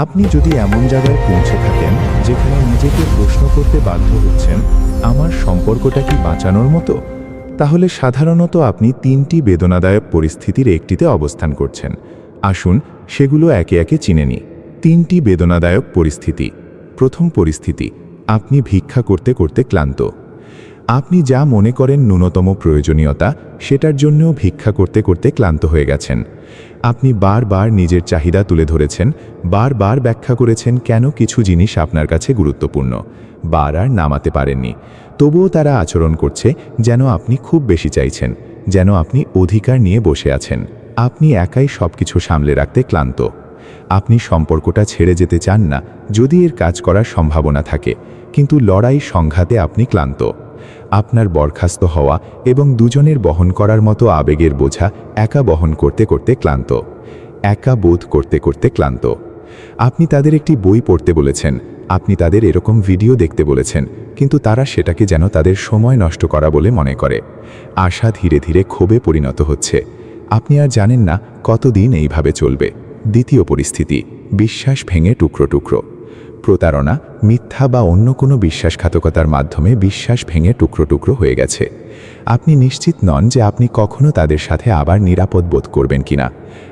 আপনি যদি এমন জায়গায় পৌঁছে থাকেন যেখানে নিজেকে প্রশ্ন করতে বাধ্য হচ্ছেন, আমার সম্পর্কটা কি বাঁচানোর মতো, তাহলে সাধারণত আপনি তিনটি বেদনাদায়ক পরিস্থিতির একটিতে অবস্থান করছেন। আসুন সেগুলো একে একে চিনে নিই। তিনটি বেদনাদায়ক পরিস্থিতি। প্রথম পরিস্থিতি, আপনি ভিক্ষা করতে করতে ক্লান্ত। আপনি যা মনে করেন ন্যূনতম প্রয়োজনীয়তা, সেটার জন্যও ভিক্ষা করতে করতে ক্লান্ত হয়ে গেছেন। আপনি বারবার নিজের চাহিদা তুলে ধরেছেন, বারবার ব্যাখ্যা করেছেন কেন কিছু জিনিস আপনার কাছে গুরুত্বপূর্ণ, বার আর নামাতে পারেননি। তবুও তারা আচরণ করছে যেন আপনি খুব বেশি চাইছেন, যেন আপনি অধিকার নিয়ে বসে আছেন। আপনি একাই সবকিছু সামলে রাখতে ক্লান্ত। আপনি সম্পর্কটা ছেড়ে যেতে চান না যদি এর কাজ করার সম্ভাবনা থাকে, কিন্তু লড়াই সংঘাতে আপনি ক্লান্ত। আপনার বরখাস্ত হওয়া এবং দুজনের বহন করার মতো আবেগের বোঝা একা বহন করতে করতে ক্লান্ত। একা বোধ করতে করতে ক্লান্ত। আপনি তাদের একটি বই পড়তে বলেছেন, আপনি তাদের এরকম ভিডিও দেখতে বলেছেন, কিন্তু তারা সেটাকে যেন তাদের সময় নষ্ট করা বলে মনে করে। আশা ধীরে ধীরে ক্ষোভে পরিণত হচ্ছে। আপনি আর জানেন না কতদিন এইভাবে চলবে। দ্বিতীয় পরিস্থিতি, বিশ্বাস ভেঙে টুকরো টুকরো। প্রতারণা, মিথ্যা বা অন্য কোনো বিশ্বাসঘাতকতার মাধ্যমে বিশ্বাস ভেঙে টুকরো টুকরো হয়ে গেছে। আপনি নিশ্চিত নন যে আপনি কখনো তাদের সাথে আবার নিরাপদ বোধ করবেন কিনা।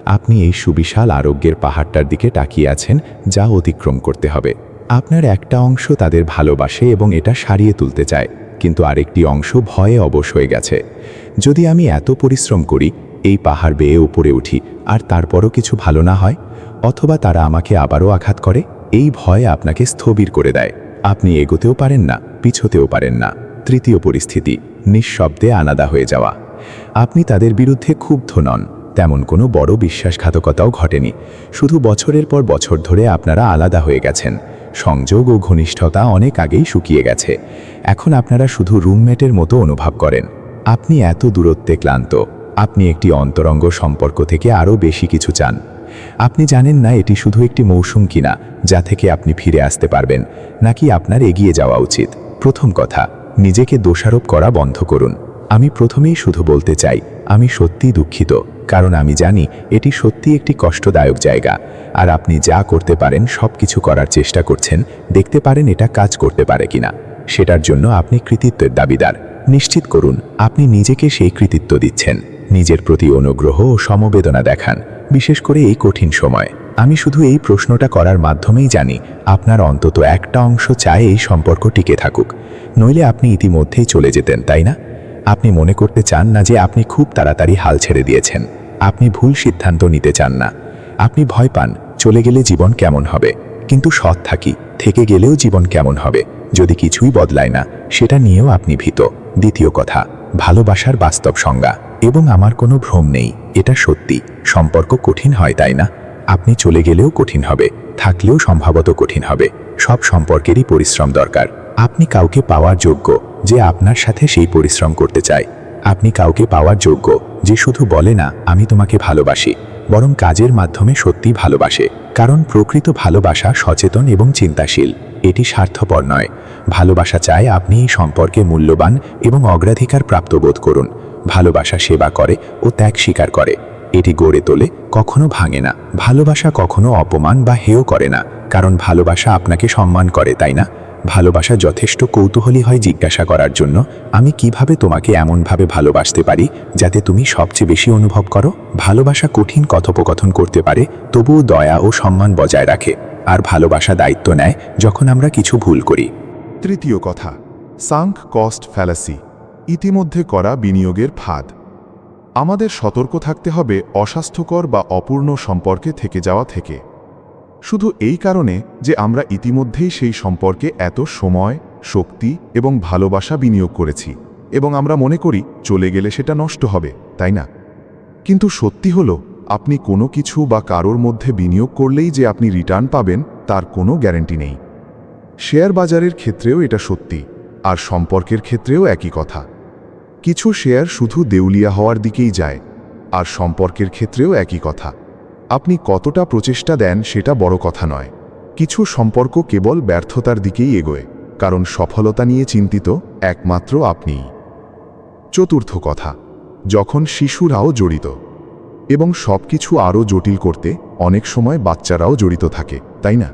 আপনি এই সুবিশাল আরোগ্যের পাহাড়টার দিকে তাকিয়ে আছেন, যা অতিক্রম করতে হবে। আপনার একটা অংশ তাদের ভালোবাসে এবং এটা সারিয়ে তুলতে চায়, কিন্তু আরেকটি অংশ ভয়ে অবশ হয়ে গেছে। যদি আমি এত পরিশ্রম করি, এই পাহাড় বেয়ে উপরে উঠি, আর তারপরও কিছু ভালো না হয়, অথবা তারা আমাকে আবারও আঘাত করে, এই ভয় আপনাকে স্থবির করে দেয়। আপনি এগোতেও পারেন না, পিছোতেও পারেন না। তৃতীয় পরিস্থিতি, নিঃশব্দে আলাদা হয়ে যাওয়া। আপনি তাদের বিরুদ্ধে ক্ষুব্ধ নন, তেমন কোনো বড় বিশ্বাসঘাতকতাও ঘটেনি। শুধু বছরের পর বছর ধরে আপনারা আলাদা হয়ে গেছেন। সংযোগ ও ঘনিষ্ঠতা অনেক আগেই শুকিয়ে গেছে। এখন আপনারা শুধু রুমমেটের মতো অনুভব করেন। আপনি এত দূরত্বে ক্লান্ত। আপনি একটি অন্তরঙ্গ সম্পর্ক থেকে আরও বেশি কিছু চান। আপনি জানেন না এটি শুধু একটি মৌসুম কিনা, যা থেকে আপনি ফিরে আসতে পারবেন, নাকি আপনার এগিয়ে যাওয়া উচিত। প্রথম কথা, নিজেকে দোষারোপ করা বন্ধ করুন। আমি প্রথমেই শুধু বলতে চাই, আমি সত্যিই দুঃখিত, কারণ আমি জানি এটি সত্যি একটি কষ্টদায়ক জায়গা। আর আপনি যা করতে পারেন সব কিছু করার চেষ্টা করছেন, দেখতে পারেন এটা কাজ করতে পারে কিনা। সেটার জন্য আপনি কৃতিত্বের দাবিদার। নিশ্চিত করুন আপনি নিজেকে সেই কৃতিত্ব দিচ্ছেন। নিজের প্রতি অনুগ্রহ ও সমবেদনা দেখান, বিশেষ করে এই কঠিন সময়। আমি শুধু এই প্রশ্নটা করার মাধ্যমেই জানি আপনার অন্তত একটা অংশ চায় এই সম্পর্ক টিকে থাকুক, নইলে আপনি ইতিমধ্যেই চলে যেতেন, তাই না? আপনি মনে করতে চান না যে আপনি খুব তাড়াতাড়ি হাল ছেড়ে দিয়েছেন। আপনি ভুল সিদ্ধান্ত নিতে চান না। আপনি ভয় পান চলে গেলে জীবন কেমন হবে, কিন্তু সৎ থাকি থেকে গেলেও জীবন কেমন হবে যদি কিছুই বদলায় না, সেটা নিয়েও আপনি ভীত। দ্বিতীয় কথা, ভালোবাসার বাস্তব সংজ্ঞা। এবং আমার কোনো ভ্রম নেই, এটা সত্যি। সম্পর্ক কঠিন হয়, তাই না? আপনি চলে গেলেও কঠিন হবে, থাকলেও সম্ভবত কঠিন হবে। সব সম্পর্কেরই পরিশ্রম দরকার। আপনি কাউকে পাওয়ার যোগ্য যে আপনার সাথে সেই পরিশ্রম করতে চায়। আপনি কাউকে পাওয়ার যোগ্য যে শুধু বলে না আমি তোমাকে ভালোবাসি, বরং কাজের মাধ্যমে সত্যি ভালোবাসে। কারণ প্রকৃত ভালোবাসা সচেতন এবং চিন্তাশীল। এটি স্বার্থপর নয়। ভালোবাসা চায় আপনি এই সম্পর্কে মূল্যবান এবং অগ্রাধিকার প্রাপ্ত বোধ করুন। ভালোবাসা সেবা করে ও ত্যাগ স্বীকার করে। এটি গড়ে তোলে, কখনো ভাঙে না। ভালোবাসা কখনো অপমান বা হেয় করে না, কারণ ভালোবাসা আপনাকে সম্মান করে, তাই না? ভালোবাসা যথেষ্ট কৌতূহলী হয় জিজ্ঞাসা করার জন্য, আমি কিভাবে তোমাকে এমনভাবে ভালোবাসতে পারি যাতে তুমি সবচেয়ে বেশি অনুভব করো। ভালোবাসা কঠিন কথোপকথন করতে পারে, তবুও দয়া ও সম্মান বজায় রাখে। আর ভালোবাসা দায়িত্ব নেয় যখন আমরা কিছু ভুল করি। তৃতীয় কথা, সাঙ্ক কস্ট ফ্যালাসি, ইতিমধ্যে করা বিনিয়োগের ফাঁদ। আমাদের সতর্ক থাকতে হবে অস্বাস্থ্যকর বা অপূর্ণ সম্পর্কে থেকে যাওয়া থেকে, শুধু এই কারণে যে আমরা ইতিমধ্যেই সেই সম্পর্কে এত সময়, শক্তি এবং ভালোবাসা বিনিয়োগ করেছি, এবং আমরা মনে করি চলে গেলে সেটা নষ্ট হবে, তাই না? কিন্তু সত্যি হলো, আপনি কোনো কিছু বা কারোর মধ্যে বিনিয়োগ করলেই যে আপনি রিটার্ন পাবেন তার কোনো গ্যারান্টি নেই। শেয়ার বাজারের ক্ষেত্রেও এটা সত্যি, আর সম্পর্কের ক্ষেত্রেও একই কথা। কিছু শেয়ার শুধু দেউলিয়া হওয়ার দিকেই যায়, আর সম্পর্কের ক্ষেত্রেও একই কথা। আপনি কতটা প্রচেষ্টা দেন সেটা বড় কথা নয়। কিছু সম্পর্ক কেবল ব্যর্থতার দিকেই এগোয়, কারণ সফলতা নিয়ে চিন্তিত একমাত্র আপনিই। চতুর্থ কথা, যখন শিশুরাও জড়িত, এবং সবকিছু আরও জটিল করতে অনেক সময় বাচ্চারাও জড়িত থাকে, তাই না?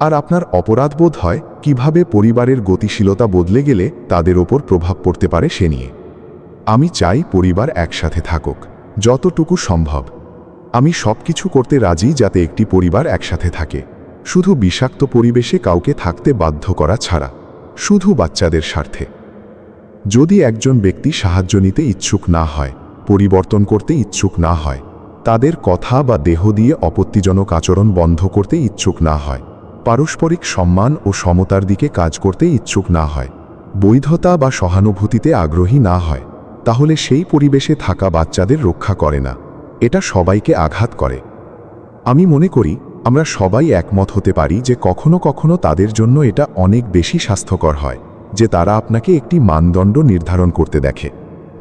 আর আপনার অপরাধবোধ হয় কিভাবে পরিবারের গতিশীলতা বদলে গেলে তাদের ওপর প্রভাব পড়তে পারে সে নিয়ে। আমি চাই পরিবার একসাথে থাকুক, যতটুকু সম্ভব। আমি সবকিছু করতে রাজি যাতে একটি পরিবার একসাথে থাকে, শুধু বিষাক্ত পরিবেশে কাউকে থাকতে বাধ্য করা ছাড়া, শুধু বাচ্চাদের স্বার্থে। যদি একজন ব্যক্তি সাহায্য নিতে ইচ্ছুক না হয়, পরিবর্তন করতে ইচ্ছুক না হয়, তাদের কথা বা দেহ দিয়ে আপত্তিজনক আচরণ বন্ধ করতে ইচ্ছুক না হয়, পারস্পরিক সম্মান ও সমতার দিকে কাজ করতে ইচ্ছুক না হয়, বৈধতা বা সহানুভূতিতে আগ্রহী না হয়, তাহলে সেই পরিবেশে থাকা বাচ্চাদের রক্ষা করে না, এটা সবাইকে আঘাত করে। আমি মনে করি আমরা সবাই একমত হতে পারি যে কখনো কখনো তাদের জন্য এটা অনেক বেশি স্বাস্থ্যকর হয় যে তারা আপনাকে একটি মানদণ্ড নির্ধারণ করতে দেখে।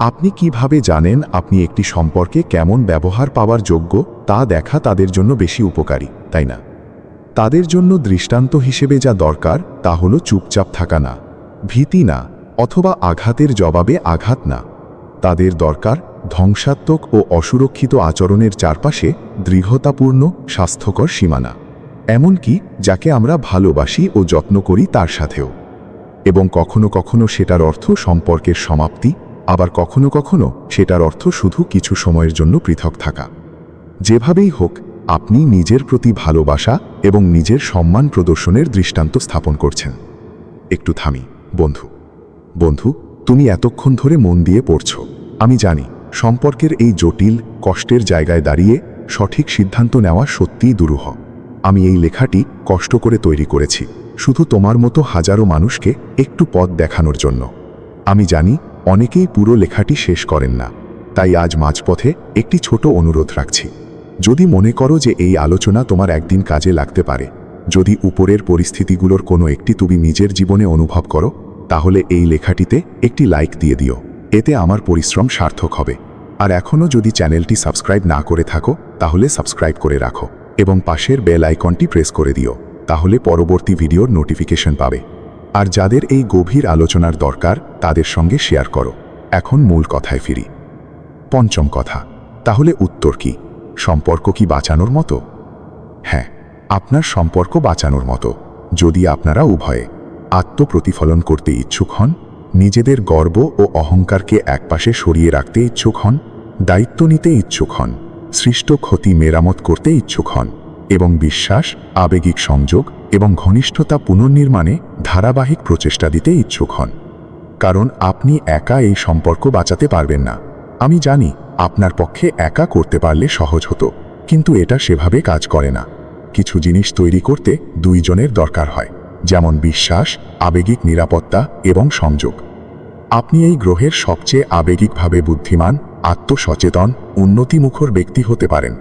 আপনি কিভাবে জানেন আপনি একটি সম্পর্কে কেমন ব্যবহার পাওয়ার যোগ্য তা দেখা তাদের জন্য বেশি উপকারী, তাই না? তাদের জন্য দৃষ্টান্ত হিসেবে যা দরকার তা হলো চুপচাপ থাকা না, ভীতি না, অথবা আঘাতের জবাবে আঘাত না। তাদের দরকার ধ্বংসাত্মক ও অসুরক্ষিত আচরণের চারপাশে দৃঢ়তাপূর্ণ স্বাস্থ্যকর সীমানা, এমনকি যাকে আমরা ভালোবাসি ও যত্ন করি তার সাথেও। এবং কখনো কখনো সেটার অর্থ সম্পর্কের সমাপ্তি, আবার কখনো কখনো সেটার অর্থ শুধু কিছু সময়ের জন্য পৃথক থাকা। যেভাবেই হোক, আপনি নিজের প্রতি ভালোবাসা এবং নিজের সম্মান প্রদর্শনের দৃষ্টান্ত স্থাপন করছেন। একটু থামি, বন্ধু, তুমি এতক্ষণ ধরে মন দিয়ে পড়ছ। আমি জানি সম্পর্কের এই জটিল, কষ্টের জায়গায় দাঁড়িয়ে সঠিক সিদ্ধান্ত নেওয়া সত্যিই দুরূহ। আমি এই লেখাটি কষ্ট করে তৈরি করেছি শুধু তোমার মতো হাজারো মানুষকে একটু পথ দেখানোর জন্য। আমি জানি অনেকেই পুরো লেখাটি শেষ করেন না, তাই আজ মাঝপথে একটি ছোট অনুরোধ রাখছি। যদি মনে করো যে এই আলোচনা তোমার একদিন কাজে লাগতে পারে, যদি উপরের পরিস্থিতিগুলোর কোনো একটি তুমি নিজের জীবনে অনুভব করো, তাহলে এই লেখাটিতে একটি লাইক দিয়ে দিও। এতে আমার পরিশ্রম সার্থক হবে। আর এখনও যদি চ্যানেলটি সাবস্ক্রাইব না করে থাকো, তাহলে সাবস্ক্রাইব করে রাখো এবং পাশের বেল আইকনটি প্রেস করে দিও, তাহলে পরবর্তী ভিডিওর নোটিফিকেশন পাবে। আর যাদের এই গভীর আলোচনার দরকার তাদের সঙ্গে শেয়ার করো। এখন মূল কথায় ফিরি। পঞ্চম কথা, তাহলে উত্তর কি? সম্পর্ক কি বাঁচানোর মতো? হ্যাঁ, আপনার সম্পর্ক বাঁচানোর মতো, যদি আপনারা উভয়ে আত্মপ্রতিফলন করতে ইচ্ছুক হন, নিজেদের গর্ব ও অহংকারকে একপাশে সরিয়ে রাখতে ইচ্ছুক হন, দায়িত্ব নিতে ইচ্ছুক হন, সৃষ্ট ক্ষতি মেরামত করতে ইচ্ছুক হন, এবং বিশ্বাস, আবেগিক সংযোগ এবং ঘনিষ্ঠতা পুনর্নির্মাণে ধারাবাহিক প্রচেষ্টা দিতে ইচ্ছুক হন। কারণ আপনি একা এই সম্পর্ক বাঁচাতে পারবেন না। আমি জানি আপনার পক্ষে একা করতে পারলে সহজ হতো, কিন্তু এটা সেভাবে কাজ করে না। কিছু জিনিস তৈরি করতে দুইজনের দরকার হয়, যেমন বিশ্বাস, আবেগিক নিরাপত্তা এবং সংযোগ। আপনি এই গ্রহের সবচেয়ে আবেগিকভাবে বুদ্ধিমান, আত্মসচেতন, উন্নতিমুখর ব্যক্তি হতে পারেন,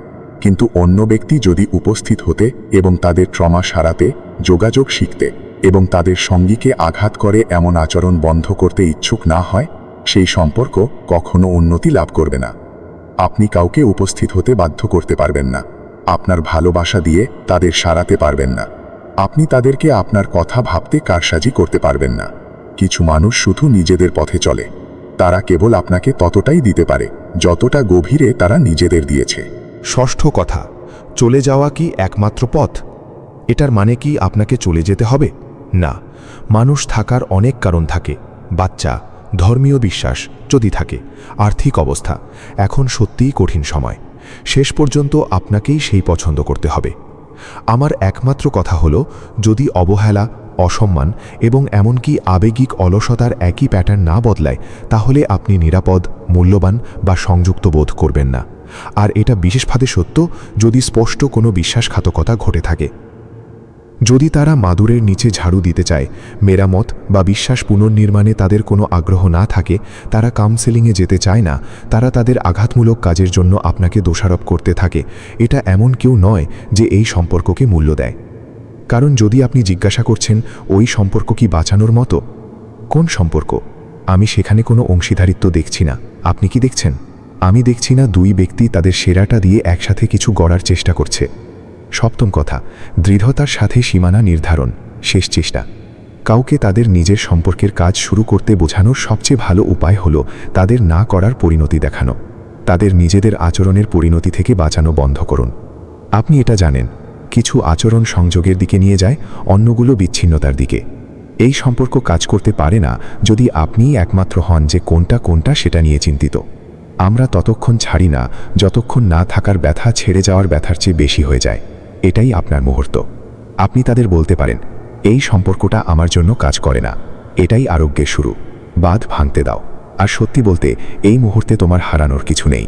কিন্তু অন্য ব্যক্তি যদি উপস্থিত হতে এবং তাদের ট্রমা সারাতে, যোগাযোগ শিখতে এবং তাদের সঙ্গীকে আঘাত করে এমন আচরণ বন্ধ করতে ইচ্ছুক না হয়, সেই সম্পর্ক কখনো উন্নতি লাভ করবে না। আপনি কাউকে উপস্থিত হতে বাধ্য করতে পারবেন না, আপনার ভালোবাসা দিয়ে তাদের সারাতে পারবেন না, আপনি তাদেরকে আপনার কথা ভাবতে কারসাজি করতে পারবেন না। কিছু মানুষ শুধু নিজেদের পথে চলে, তারা কেবল আপনাকে ততটাই দিতে পারে যতটা গভীরে তারা নিজেদের দিয়েছে। ষষ্ঠ কথা, চলে যাওয়া কি একমাত্র পথ? এটার মানে কি আপনাকে চলে যেতে হবে? না, মানুষ থাকার অনেক কারণ থাকে। বাচ্চা, ধর্মীয় বিশ্বাস যদি থাকে, আর্থিক অবস্থা। এখন সত্যিই কঠিন সময়, শেষ পর্যন্ত আপনাকেই সেই পছন্দ করতে হবে। আমার একমাত্র কথা হলো, যদি অবহেলা, অসম্মান এবং এমনকি আবেগিক অলসতার একই প্যাটার্ন না বদলায়, তাহলে আপনি নিরাপদ, মূল্যবান বা সংযুক্ত বোধ করবেন না। আর এটা বিশেষভাবে সত্য যদি স্পষ্ট কোনো বিশ্বাসঘাতকতা ঘটে থাকে। যদি তারা মাদুরের নিচে ঝাড়ু দিতে চায়, মেরামত বা বিশ্বাস পুনর্নির্মাণে তাদের কোনো আগ্রহ না থাকে, তারা কাউন্সেলিংয়ে যেতে চায় না, তারা তাদের আঘাতমূলক কাজের জন্য আপনাকে দোষারোপ করতে থাকে, এটা এমন কেউ নয় যে এই সম্পর্ককে মূল্য দেয়। কারণ যদি আপনি জিজ্ঞাসা করছেন ওই সম্পর্ক কি বাঁচানোর মতো, কোন সম্পর্ক? আমি সেখানে কোনো অংশীদারিত্ব দেখছি না। আপনি কি দেখছেন? আমি দেখছি না দুই ব্যক্তি তাদের সেরাটা দিয়ে একসাথে কিছু গড়ার চেষ্টা করছে। সপ্তম কথা, দৃঢ়তার সাথে সীমানা নির্ধারণ, শেষ চেষ্টা। কাউকে তাদের নিজের সম্পর্কের কাজ শুরু করতে বোঝানোর সবচেয়ে ভালো উপায় হলো তাদের না করার পরিণতি দেখানো। তাদের নিজেদের আচরণের পরিণতি থেকে বাঁচানো বন্ধ করুন। আপনি এটা জানেন, কিছু আচরণ সংযোগের দিকে নিয়ে যায়, অন্যগুলো বিচ্ছিন্নতার দিকে। এই সম্পর্ক কাজ করতে পারে না যদি আপনিই একমাত্র হন যে কোনটা কোনটা সেটা নিয়ে চিন্তিত। আমরা ততক্ষণ ছাড়ি না যতক্ষণ না থাকার ব্যথা ছেড়ে যাওয়ার ব্যথার চেয়ে বেশি হয়ে যায়। এটাই আপনার মুহূর্ত। আপনি তাদের বলতে পারেন, এই সম্পর্কটা আমার জন্য কাজ করে না, এটাই আরোগ্যের শুরু, বাঁধ ভাঙতে দাও। আর সত্যি বলতে, এই মুহূর্তে তোমার হারানোর কিছু নেই।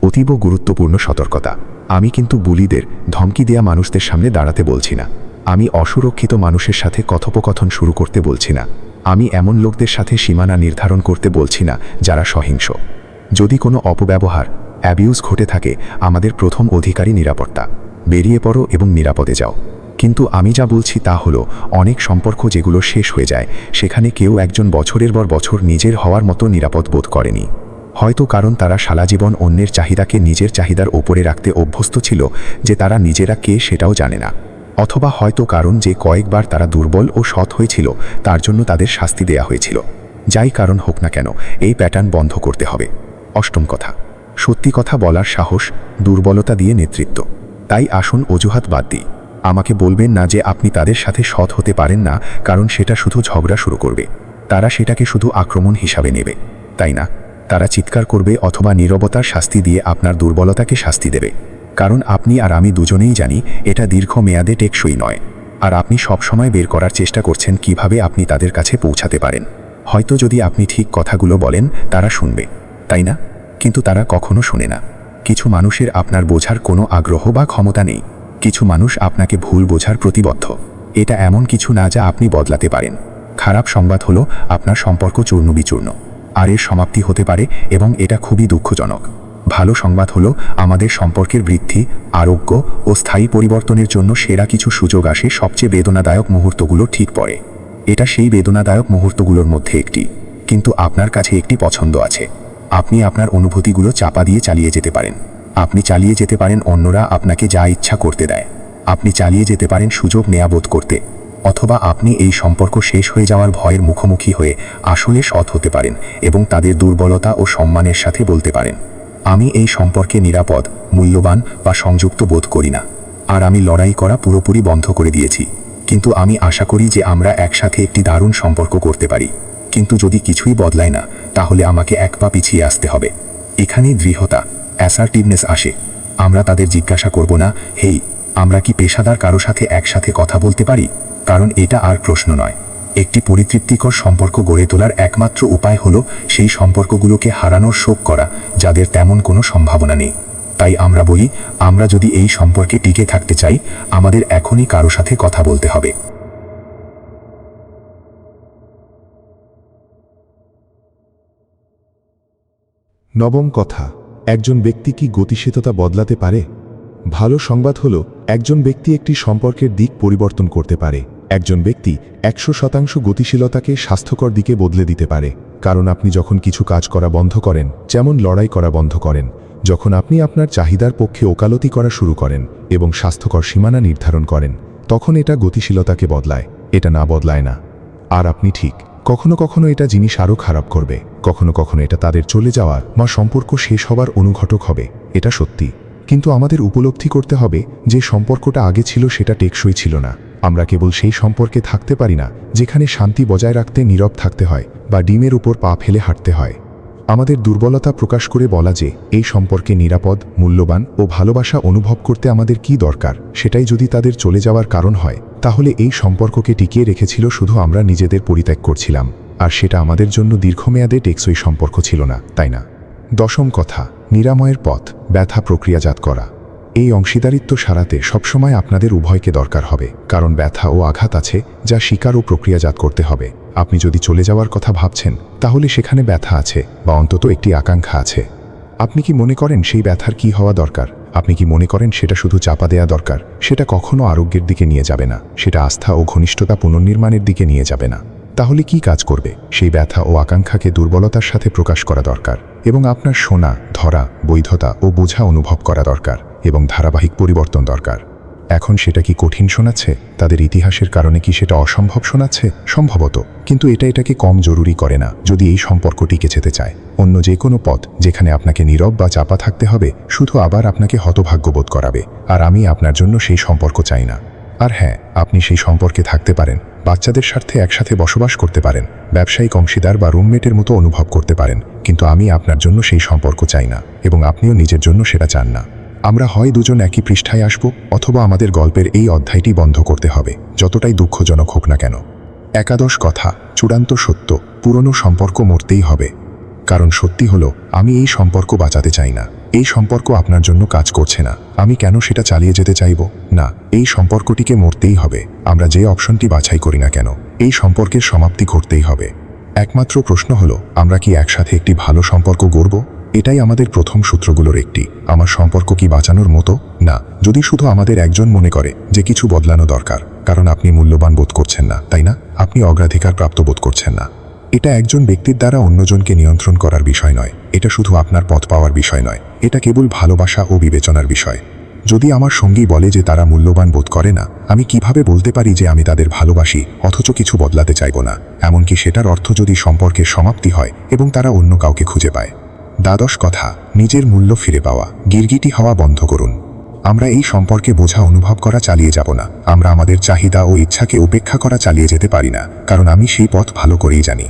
অতীব গুরুত্বপূর্ণ সতর্কতা। আমি কিন্তু বুলিদের, ধমকি দেয়া মানুষদের সামনে দাঁড়াতে বলছি না। আমি অসুরক্ষিত মানুষের সাথে কথোপকথন শুরু করতে বলছি না। আমি এমন লোকদের সাথে সীমানা নির্ধারণ করতে বলছি না যারা সহিংস। যদি কোনো অপব্যবহার, অ্যাবিউজ ঘটে থাকে, আমাদের প্রথম অধিকারই নিরাপত্তা। বেরিয়ে পড়ো এবং নিরাপদে যাও। কিন্তু আমি যা বলছি তা হলো, অনেক সম্পর্ক যেগুলো শেষ হয়ে যায়, সেখানে কেউ একজন বছরের পর বছর নিজের হওয়ার মতো নিরাপদ বোধ করেনি। হয়তো কারণ তারা সারাজীবন অন্যের চাহিদাকে নিজের চাহিদার ওপরে রাখতে অভ্যস্ত ছিল যে তারা নিজেরা কে সেটাও জানে না। অথবা হয়তো কারণ যে কয়েকবার তারা দুর্বল ও সৎ হয়েছিল, তার জন্য তাদের শাস্তি দেয়া হয়েছিল। যাই কারণ হোক না কেন, এই প্যাটার্ন বন্ধ করতে হবে। অষ্টম কথা, সত্যি কথা বলার সাহস, দুর্বলতা দিয়ে নেতৃত্ব। তাই আসুন অজুহাত বাদ দিই। আমাকে বলবেন না যে আপনি তাদের সাথে সৎ হতে পারেন না, কারণ সেটা শুধু ঝগড়া শুরু করবে। তারা সেটাকে শুধু আক্রমণ হিসাবে নেবে, তাই না? তারা চিৎকার করবে অথবা নীরবতার শাস্তি দিয়ে আপনার দুর্বলতাকে শাস্তি দেবে। কারণ আপনি আর আমি দুজনেই জানি এটা দীর্ঘমেয়াদে টেকসই নয়। আর আপনি সবসময় বের করার চেষ্টা করছেন কিভাবে আপনি তাদের কাছে পৌঁছাতে পারেন। হয়তো যদি আপনি ঠিক কথাগুলো বলেন, তারা শুনবে, তাই না? কিন্তু তারা কখনো শোনে না। কিছু মানুষের আপনার বোঝার কোনো আগ্রহ বা ক্ষমতা নেই। কিছু মানুষ আপনাকে ভুল বোঝার প্রতিবদ্ধ। এটা এমন কিছু না যা আপনি বদলাতে পারেন। খারাপ সংবাদ হলো, আপনার সম্পর্ক চূর্ণবিচূর্ণ, আর এর সমাপ্তি হতে পারে, এবং এটা খুবই দুঃখজনক। ভালো সংবাদ হলো, আমাদের সম্পর্কের বৃদ্ধি, আরোগ্য ও স্থায়ী পরিবর্তনের জন্য সেরা কিছু সুযোগ আসে সবচেয়ে বেদনাদায়ক মুহূর্তগুলো ঠিক পরে। এটা সেই বেদনাদায়ক মুহূর্তগুলোর মধ্যে একটি। কিন্তু আপনার কাছে একটি পছন্দ আছে। আপনি আপনার অনুভূতিগুলো চাপা দিয়ে চালিয়ে যেতে পারেন। আপনি চালিয়ে যেতে পারেন অন্যরা আপনাকে যা ইচ্ছা করতে দেয়। আপনি চালিয়ে যেতে পারেন সুযোগ নেয়া বোধ করতে। অথবা আপনি এই সম্পর্ক শেষ হয়ে যাওয়ার ভয়ের মুখোমুখি হয়ে আসলে সৎ হতে পারেন এবং তাদের দুর্বলতা ও সম্মানের সাথে বলতে পারেন, আমি এই সম্পর্কে নিরাপদ, মূল্যবান বা সংযুক্ত বোধ করি না। আর আমি লড়াই করা পুরোপুরি বন্ধ করে দিয়েছি। কিন্তু আমি আশা করি যে আমরা একসাথে একটি দারুণ সম্পর্ক করতে পারি। কিন্তু যদি কিছুই বদলায় না, তাহলে আমাকে এক পা পিছিয়ে আসতে হবে। এখানেই দৃঢ়তা, অ্যাসার্টিভনেস আসে। আমরা তাদের জিজ্ঞাসা করব না, হেই, আমরা কি পেশাদার কারো সাথে একসাথে কথা বলতে পারি? কারণ এটা আর প্রশ্ন নয়। একটি পরিতৃপ্তিকর সম্পর্ক গড়ে তোলার একমাত্র উপায় হলো সেই সম্পর্কগুলোকে হারানোর শোক করা যাদের তেমন কোনো সম্ভাবনা নেই। তাই আমরা বলি, আমরা যদি এই সম্পর্কে টিকে থাকতে চাই, আমাদের এখনই কারো সাথে কথা বলতে হবে। নবম কথা, একজন ব্যক্তি কি গতিশীলতা বদলাতে পারে? ভালো সংবাদ হলো, একজন ব্যক্তি একটি সম্পর্কের দিক পরিবর্তন করতে পারে। একজন ব্যক্তি 100% গতিশীলতাকে স্বাস্থ্যকর দিকে বদলে দিতে পারে। কারণ আপনি যখন কিছু কাজ করা বন্ধ করেন, যেমন লড়াই করা বন্ধ করেন, যখন আপনি আপনার চাহিদার পক্ষে ওকালতি করা শুরু করেন এবং স্বাস্থ্যকর সীমানা নির্ধারণ করেন, তখন এটা গতিশীলতাকে বদলায়, এটা না বদলায় না। আর আপনি ঠিক, কখনো কখনো এটা জিনিস আরও খারাপ করবে, কখনো কখনো এটা তাদের চলে যাওয়ার বা সম্পর্ক শেষ হবার অনুঘটক হবে, এটা সত্যি। কিন্তু আমাদের উপলব্ধি করতে হবে যে সম্পর্কটা আগে ছিল সেটা টেকসই ছিল না। আমরা কেবল সেই সম্পর্কে থাকতে পারি না যেখানে শান্তি বজায় রাখতে নীরব থাকতে হয় বা ডিমের উপর পা ফেলে হাঁটতে হয়। আমাদের দুর্বলতা প্রকাশ করে বলা যে এই সম্পর্কে নিরাপদ, মূল্যবান ও ভালোবাসা অনুভব করতে আমাদের কি দরকার, সেটাই যদি তাদের চলে যাওয়ার কারণ হয়, তাহলে এই সম্পর্ককে টিকিয়ে রেখেছিল শুধু আমরা নিজেদের পরিত্যাগ করছিলাম, আর সেটা আমাদের জন্য দীর্ঘমেয়াদে টেকসই সম্পর্ক ছিল না, তাই না? দশম কথা, নিরাময়ের পথ, ব্যথা প্রক্রিয়াজাত করা। এই অংশীদারিত্ব সারাতে সবসময় আপনাদের উভয়কে দরকার হবে, কারণ ব্যথা ও আঘাত আছে যা স্বীকার ও প্রক্রিয়াজাত করতে হবে। আপনি যদি চলে যাওয়ার কথা ভাবছেন, তাহলে সেখানে ব্যথা আছে বা অন্তত একটি আকাঙ্ক্ষা আছে। আপনি কি মনে করেন সেই ব্যথার কি হওয়া দরকার? আপনি কি মনে করেন সেটা শুধু চাপা দেয়া দরকার? সেটা কখনো আরোগ্যের দিকে নিয়ে যাবে না, সেটা আস্থা ও ঘনিষ্ঠতা পুনর্নির্মাণের দিকে নিয়ে যাবে না। তাহলে কি কাজ করবে? সেই ব্যথা ও আকাঙ্ক্ষাকে দুর্বলতার সাথে প্রকাশ করা দরকার, এবং আপনার শোনা, ধরা, বৈধতা ও বোঝা অনুভব করা দরকার, এবং ধারাবাহিক পরিবর্তন দরকার। এখন সেটা কি কঠিন শোনাচ্ছে? তাদের ইতিহাসের কারণে কি সেটা অসম্ভব শোনাচ্ছে? সম্ভবত, কিন্তু এটাকে কম জরুরি করে না যদি এই সম্পর্কটি যেতে চায়। অন্য যে কোনো পথ যেখানে আপনাকে নীরব বা চাপা থাকতে হবে শুধু আবার আপনাকে হতভাগ্যবোধ করাবে। আর আমি আপনার জন্য সেই সম্পর্ক চাই না। আর হ্যাঁ, আপনি সেই সম্পর্কে থাকতে পারেন, বাচ্চাদের স্বার্থে একসাথে বসবাস করতে পারেন, ব্যবসায়িক অংশীদার বা রুমমেটের মতো অনুভব করতে পারেন, কিন্তু আমি আপনার জন্য সেই সম্পর্ক চাই না, এবং আপনিও নিজের জন্য সেটা চান না। আমরা হয় দুজন একই পৃষ্ঠায় আসব, অথবা আমাদের গল্পের এই অধ্যায়টি বন্ধ করতে হবে, যতটাই দুঃখজনক হোক না কেন। একাদশ কথা, চূড়ান্ত সত্য, পুরনো সম্পর্ক মরতেই হবে। কারণ সত্যি হলো, আমি এই সম্পর্ক বাঁচাতে চাই না। এই সম্পর্ক আপনার জন্য কাজ করছে না। আমি কেন সেটা চালিয়ে যেতে চাইব? না, এই সম্পর্কটিকে মরতেই হবে। আমরা যে অপশনটি বাছাই করি না কেন, এই সম্পর্কের সমাপ্তি ঘটতেই হবে। একমাত্র প্রশ্ন হলো, আমরা কি একসাথে একটি ভালো সম্পর্ক গড়ব? এটাই আমাদের প্রথম সূত্রগুলোর একটি। আমার সম্পর্ক কি বাঁচানোর মতো? না, যদি শুধু আমাদের একজন মনে করে যে কিছু বদলানো দরকার, কারণ আপনি মূল্যবান বোধ করছেন না, তাই না? আপনি অগ্রাধিকার প্রাপ্ত বোধ করছেন না। এটা একজন ব্যক্তির দ্বারা অন্যজনকে নিয়ন্ত্রণ করার বিষয় নয়। এটা শুধু আপনার পথ পাওয়ার বিষয় নয়। এটা কেবল ভালোবাসা ও বিবেচনার বিষয়। যদি আমার সঙ্গী বলে যে তারা মূল্যবান বোধ করে না, আমি কিভাবে বলতে পারি যে আমি তাদের ভালোবাসি অথচ কিছু বদলাতে চাইব না? এমনকি সেটার অর্থ যদি সম্পর্কের সমাপ্তি হয় এবং তারা অন্য কাউকে খুঁজে পায়। দ্বাদশ কথা, নিজের মূল্য ফিরে পাওয়া। গিরগিটি হওয়া বন্ধ করুন। আমরা এই সম্পর্কে বোঝা অনুভব করা চালিয়ে যাব না। আমরা আমাদের চাহিদা ও ইচ্ছাকে উপেক্ষা করা চালিয়ে যেতে পারি না, কারণ আমি সেই পথ ভালো করেই জানি।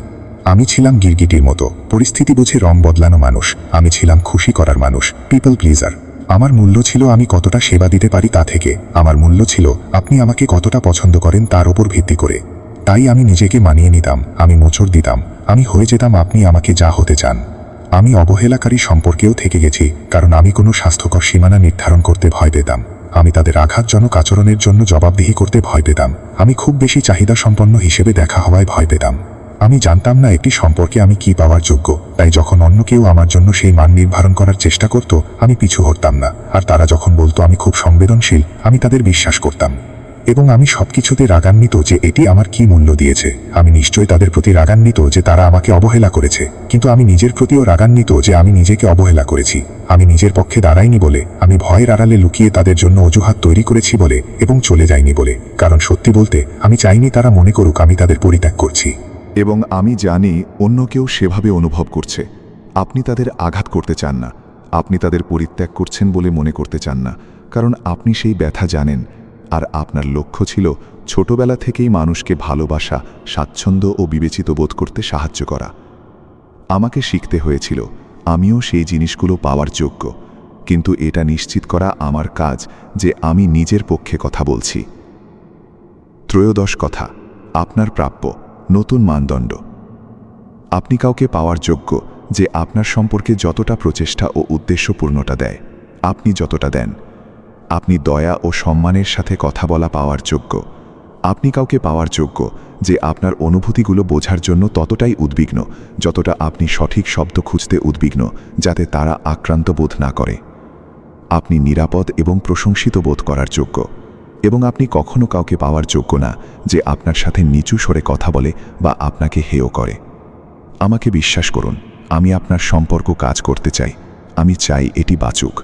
আমি ছিলাম গিরগিটির মতো, পরিস্থিতি বুঝে রং বদলানো মানুষ। আমি ছিলাম খুশি করার মানুষ, পিপল প্লিজার। আমার মূল্য ছিল আমি কতটা সেবা দিতে পারি তা থেকে। আমার মূল্য ছিল আপনি আমাকে কতটা পছন্দ করেন তার ওপর ভিত্তি করে। তাই আমি নিজেকে মানিয়ে নিতাম, আমি মোচড় দিতাম, আমি হয়ে যেতাম আপনি আমাকে যা হতে চান। আমি অবহেলাকারী সম্পর্কেও থেকে গেছি, কারণ আমি কোনো স্বাস্থ্যকর সীমানা নির্ধারণ করতে ভয় পেতাম। আমি তাদের আঘাতজনক আচরণের জন্য জবাবদিহি করতে ভয় পেতাম। আমি খুব বেশি চাহিদা সম্পন্ন হিসেবে দেখা হওয়ায় ভয় পেতাম। আমি জানতাম না একটি সম্পর্কে আমি কি পাওয়ার যোগ্য, তাই যখন অন্য কেউ আমার জন্য সেই মান নির্ধারণ করার চেষ্টা করত, আমি পিছু হটতাম না। আর তারা যখন বলতো আমি খুব সংবেদনশীল, আমি তাদের বিশ্বাস করতাম। এবং আমি সবকিছুতে রাগান্বিত যে এটি আমার কি মূল্য দিয়েছে। আমি নিশ্চয়ই তাদের প্রতি রাগান্বিত যে তারা আমাকে অবহেলা করেছে, কিন্তু আমি নিজের প্রতিও রাগান্বিত যে আমি নিজেকে অবহেলা করেছি। আমি নিজের পক্ষে দাঁড়াইনি বলে, আমি ভয়ের আড়ালে লুকিয়ে তাদের জন্য অজুহাত তৈরি করেছি বলে, এবং চলে যাইনি বলে। কারণ সত্যি বলতে, আমি চাইনি তারা মনে করুক আমি তাদের পরিত্যাগ করছি। এবং আমি জানি অন্য কেউ সেভাবে অনুভব করছে। আপনি তাদের আঘাত করতে চান না, আপনি তাদের পরিত্যাগ করছেন বলে মনে করতে চান না, কারণ আপনি সেই ব্যথা জানেন। আর আপনার লক্ষ্য ছিল ছোটবেলা থেকেই মানুষকে ভালোবাসা, স্বাচ্ছন্দ্য ও বিবেচিত বোধ করতে সাহায্য করা। আমাকে শিখতে হয়েছিল আমিও সেই জিনিসগুলো পাওয়ার যোগ্য, কিন্তু এটা নিশ্চিত করা আমার কাজ যে আমি নিজের পক্ষে কথা বলছি। ত্রয়োদশ কথা, আপনার প্রাপ্য, নতুন মানদণ্ড। আপনি কাউকে পাওয়ার যোগ্য যে আপনার সম্পর্কে যতটা প্রচেষ্টা ও উদ্দেশ্যপূর্ণতা দেয়। আপনি যতটা দেন। আপনি দয়া ও সম্মানের সাথে কথা বলা পাওয়ার যোগ্য। আপনি কাউকে পাওয়ার যোগ্য যে আপনার অনুভূতিগুলো বোঝার জন্য ততটাই উদ্বিগ্ন যতটা আপনি সঠিক শব্দ খুঁজতে উদ্বিগ্ন, যাতে তারা আক্রান্ত বোধ না করে। আপনি নিরাপদ এবং প্রশংসিত বোধ করার যোগ্য। এবং আপনি কখনো কাউকে পাওয়ার যোগ্য না যে আপনার সাথে নিচু স্বরে কথা বলে বা আপনাকে হেয় করে। আমাকে বিশ্বাস করুন, আমি আপনার সম্পর্ক কাজ করতে চাই। আমি চাই এটি বাঁচুক।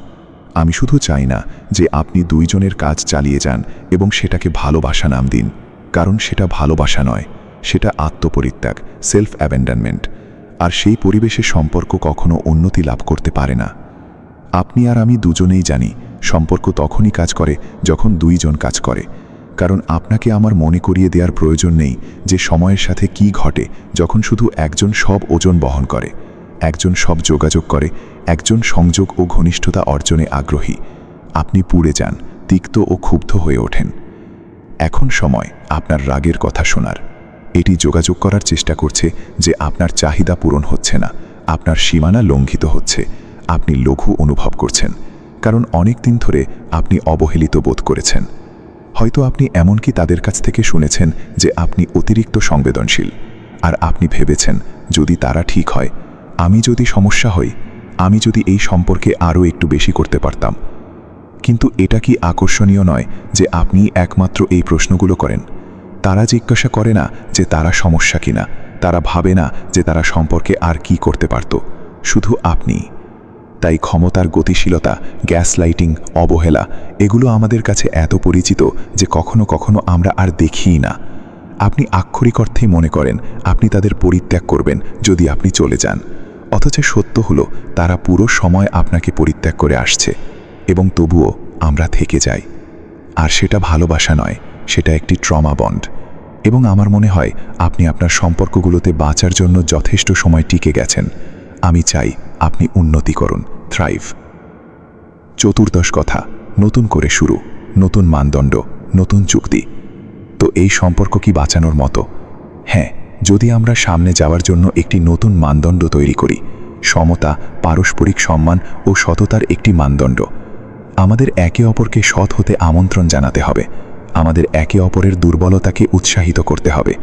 আমি শুধু চাই না যে আপনি দুইজনের কাজ চালিয়ে যান এবং সেটাকে ভালোবাসা নাম দিন, কারণ সেটা ভালোবাসা নয়, সেটা আত্মপরিত্যাগ, সেলফ অ্যাবেন্ডনমেন্ট। আর সেই পরিবেশে সম্পর্ক কখনো উন্নতি লাভ করতে পারে না। আপনি আর আমি দুজনেই জানি সম্পর্ক তখনই কাজ করে যখন দুইজন কাজ করে, কারণ আপনাকে আমার মনে করিয়ে দেওয়ার প্রয়োজন নেই যে সময়ের সাথে কি ঘটে যখন শুধু একজন সব ওজন বহন করে, একজন সব যোগাযোগ করে, একজন সংযোগ ও ঘনিষ্ঠতা অর্জনে আগ্রহী। আপনি পুড়ে যান, তিক্ত ও ক্ষুব্ধ হয়ে ওঠেন। এখন সময় আপনার রাগের কথা শোনার। এটি যোগাযোগ করার চেষ্টা করছে যে আপনার চাহিদা পূরণ হচ্ছে না, আপনার সীমানা লঙ্ঘিত হচ্ছে, আপনি লঘু অনুভব করছেন, কারণ অনেক দিন ধরে আপনি অবহেলিত বোধ করেছেন। হয়তো আপনি এমনকি তাদের কাছ থেকে শুনেছেন যে আপনি অতিরিক্ত সংবেদনশীল, আর আপনি ভেবেছেন যদি তারা ঠিক হয়, আমি যদি সমস্যা হই, আমি যদি এই সম্পর্কে আরও একটু বেশি করতে পারতাম। কিন্তু এটা কি আকর্ষণীয় নয় যে আপনি একমাত্র এই প্রশ্নগুলো করেন? তারা জিজ্ঞাসা করে না যে তারা সমস্যা কিনা, তারা ভাবে না যে তারা সম্পর্কে আর কি করতে পারত, শুধু আপনি। তাই ক্ষমতার গতিশীলতা, গ্যাস লাইটিং, অবহেলা এগুলো আমাদের কাছে এত পরিচিত যে কখনো কখনো আমরা আর দেখিই না। আপনি আক্ষরিক অর্থেই মনে করেন আপনি তাদের পরিত্যাগ করবেন যদি আপনি চলে যান, অথচ সত্য হলো তারা পুরো সময় আপনাকে পরিত্যাগ করে আসছে, এবং তবুও আমরা থেকে যাই। আর সেটা ভালোবাসা নয়, সেটা একটি ট্রমা বন্ড। এবং আমার মনে হয় আপনি আপনার সম্পর্কগুলোতে বাঁচার জন্য যথেষ্ট সময় টিকে গেছেন। আমি চাই আপনি উন্নতি করুন, থ্রাইভ। চতুর্দশ কথা, নতুন করে শুরু, নতুন মানদণ্ড, নতুন চুক্তি। তো এই সম্পর্ক কি বাঁচানোর মতো? হ্যাঁ, যদি আমরা সামনে যাওয়ার জন্য একটি নতুন মানদণ্ড তৈরি করি, সমতা, পারস্পরিক সম্মান ও সততার একটি মানদণ্ড। আমাদের একে অপরকে সৎ হতে আমন্ত্রণ জানাতে হবে, আমাদের একে অপরের দুর্বলতাকে উৎসাহিত করতে হবে,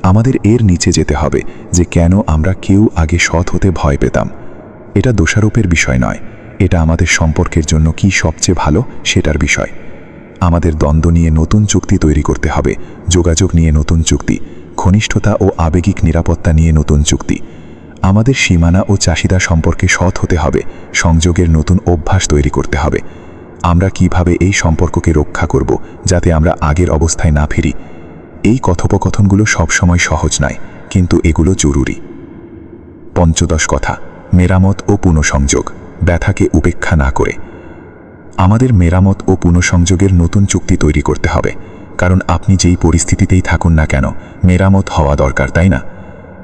আমাদের এর নিচে যেতে হবে যে কেন আমরা কেউ আগে সৎ হতে ভয় পেতাম। এটা দোষারোপের বিষয় নয়, এটা আমাদের সম্পর্কের জন্য কি সবচেয়ে ভালো সেটার বিষয়। আমাদের দ্বন্দ্ব নিয়ে নতুন চুক্তি তৈরি করতে হবে, যোগাযোগ নিয়ে নতুন চুক্তি, ঘনিষ্ঠতা ও আবেগিক নিরাপত্তা নিয়ে নতুন চুক্তি। আমাদের সীমানা ও চাহিদা সম্পর্কে সৎ হতে হবে, সংযোগের নতুন অভ্যাস তৈরি করতে হবে। আমরা কিভাবে এই সম্পর্ককে রক্ষা করব যাতে আমরা আগের অবস্থায় না ফিরি? এই কথোপকথনগুলো সবসময় সহজ নয়, কিন্তু এগুলো জরুরি। পঞ্চদশ কথা, মেরামত ও পুনঃসংযোগ, ব্যথাকে উপেক্ষা না করে। আমাদের মেরামত ও পুনঃসংযোগের নতুন চুক্তি তৈরি করতে হবে, কারণ আপনি যেই পরিস্থিতিতেই থাকুন না কেন, মেরামত হওয়া দরকার, তাই না?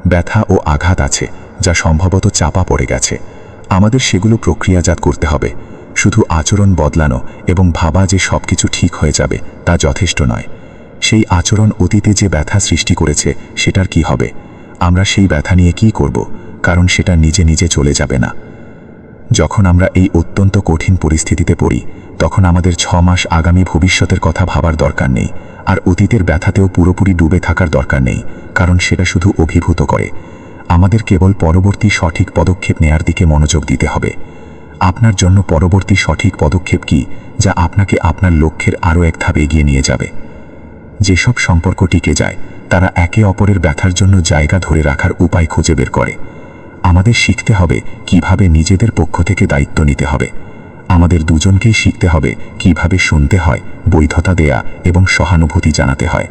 ব্যথা ও আঘাত আছে যা সম্ভবত চাপা পড়ে গেছে, আমাদের সেগুলো প্রক্রিয়াজাত করতে হবে। শুধু আচরণ বদলানো এবং ভাবা যে সবকিছু ঠিক হয়ে যাবে তা যথেষ্ট নয়। সেই আচরণ অতীতে যে ব্যথা সৃষ্টি করেছে সেটার কি হবে? আমরা সেই ব্যথা নিয়ে কি করব? কারণ সেটা নিজে নিজে চলে যাবে না। যখন আমরা এই অত্যন্ত কঠিন পরিস্থিতিতে পড়ি, তখন আমাদের 6 মাস আগামী ভবিষ্যতের কথা ভাবার দরকার নেই, আর অতীতের ব্যথাতেও পুরোপুরি ডুবে থাকার দরকার নেই, কারণ সেটা শুধু অভিভূত করে। আমাদের কেবল পরবর্তী সঠিক পদক্ষেপ নেয়ার দিকে মনোযোগ দিতে হবে। আপনার জন্য পরবর্তী সঠিক পদক্ষেপ কি, যা আপনাকে আপনার লক্ষ্যের আরও এক ধাপ এগিয়ে নিয়ে যাবে? যেসব সম্পর্ক টিকে যায় তারা একে অপরের ব্যথার জন্য জায়গা ধরে রাখার উপায় খুঁজে বের করে। আমাদের শিখতে হবে কিভাবে নিজেদের পক্ষ থেকে দায়িত্ব নিতে হবে। আমাদের দুজনকেই শিখতে হবে কিভাবে শুনতে হয়, বৈধতা দেয়া এবং সহানুভূতি জানাতে হয়।